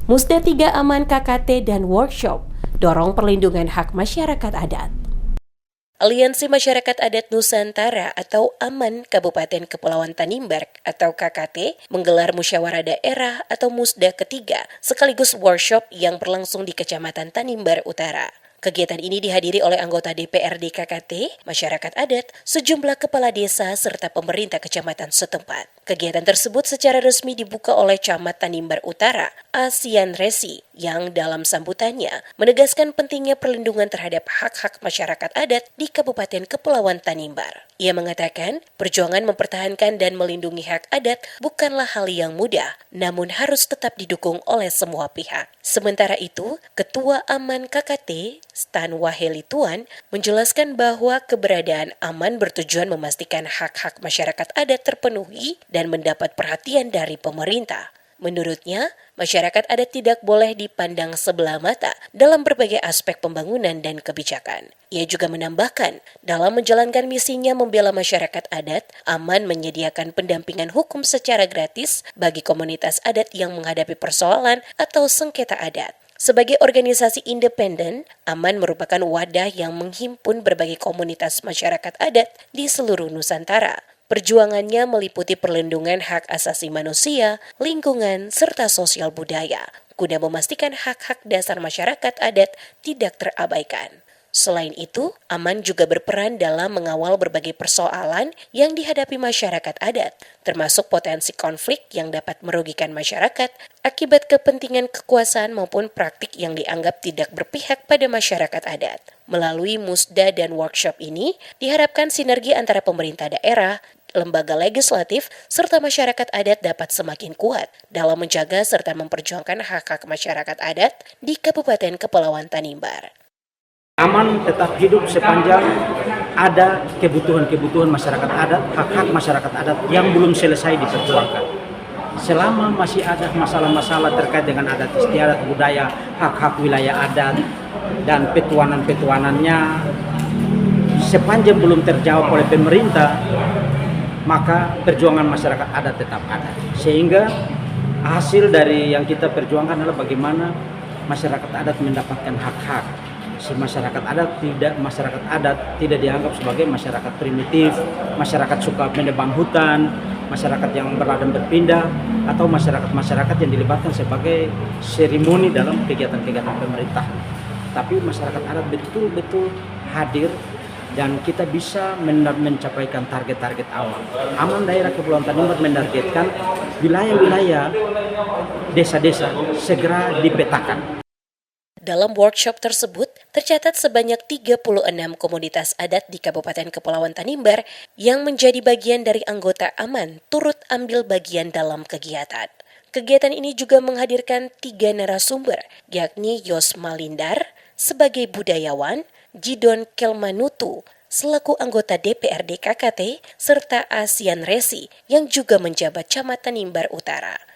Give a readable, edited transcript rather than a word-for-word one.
Musda 3 Aman KKT dan workshop, dorong perlindungan hak masyarakat adat. Aliansi Masyarakat Adat Nusantara atau AMAN Kabupaten Kepulauan Tanimbar atau KKT menggelar musyawarah daerah atau Musda ketiga sekaligus workshop yang berlangsung di Kecamatan Tanimbar Utara. Kegiatan ini dihadiri oleh anggota DPRD KKT, masyarakat adat, sejumlah kepala desa serta pemerintah kecamatan setempat. Kegiatan tersebut secara resmi dibuka oleh Camat Tanimbar Utara, Asian Resi, yang dalam sambutannya menegaskan pentingnya perlindungan terhadap hak-hak masyarakat adat di Kabupaten Kepulauan Tanimbar. Ia mengatakan, perjuangan mempertahankan dan melindungi hak adat bukanlah hal yang mudah, namun harus tetap didukung oleh semua pihak. Sementara itu, Ketua AMAN KKT, Stan Wahelituan, menjelaskan bahwa keberadaan AMAN bertujuan memastikan hak-hak masyarakat adat terpenuhi dan mendapat perhatian dari pemerintah. Menurutnya, masyarakat adat tidak boleh dipandang sebelah mata dalam berbagai aspek pembangunan dan kebijakan. Ia juga menambahkan, dalam menjalankan misinya membela masyarakat adat, AMAN menyediakan pendampingan hukum secara gratis bagi komunitas adat yang menghadapi persoalan atau sengketa adat. Sebagai organisasi independen, AMAN merupakan wadah yang menghimpun berbagai komunitas masyarakat adat di seluruh Nusantara. Perjuangannya meliputi perlindungan hak asasi manusia, lingkungan, serta sosial budaya, guna memastikan hak-hak dasar masyarakat adat tidak terabaikan. Selain itu, AMAN juga berperan dalam mengawal berbagai persoalan yang dihadapi masyarakat adat, termasuk potensi konflik yang dapat merugikan masyarakat akibat kepentingan kekuasaan maupun praktik yang dianggap tidak berpihak pada masyarakat adat. Melalui musda dan workshop ini, diharapkan sinergi antara pemerintah daerah, lembaga legislatif, serta masyarakat adat dapat semakin kuat dalam menjaga serta memperjuangkan hak-hak masyarakat adat di Kabupaten Kepulauan Tanimbar. AMAN tetap hidup sepanjang ada kebutuhan-kebutuhan masyarakat adat, hak-hak masyarakat adat yang belum selesai diperjuangkan. Selama masih ada masalah-masalah terkait dengan adat istiadat, budaya, hak-hak wilayah adat, dan petuanan-petuanannya, sepanjang belum terjawab oleh pemerintah, maka perjuangan masyarakat adat tetap ada. Sehingga hasil dari yang kita perjuangkan adalah bagaimana masyarakat adat mendapatkan hak-hak. Si masyarakat adat tidak dianggap sebagai masyarakat primitif, masyarakat suka menebang hutan, masyarakat yang berladang berpindah, atau masyarakat yang dilibatkan sebagai seremoni dalam kegiatan-kegiatan pemerintah. Tapi masyarakat adat betul-betul hadir dan kita bisa mencapaikan target-target awal. AMAN daerah Kepulauan Tanimbar menargetkan wilayah-wilayah desa-desa segera dipetakan. Dalam workshop tersebut, tercatat sebanyak 36 komunitas adat di Kabupaten Kepulauan Tanimbar yang menjadi bagian dari anggota AMAN turut ambil bagian dalam kegiatan. Kegiatan ini juga menghadirkan 3 narasumber, yakni Yos Malindar sebagai budayawan, Jidon Kelmanutu selaku anggota DPRD KKT, serta Asian Resi yang juga menjabat Camat Tanimbar Utara.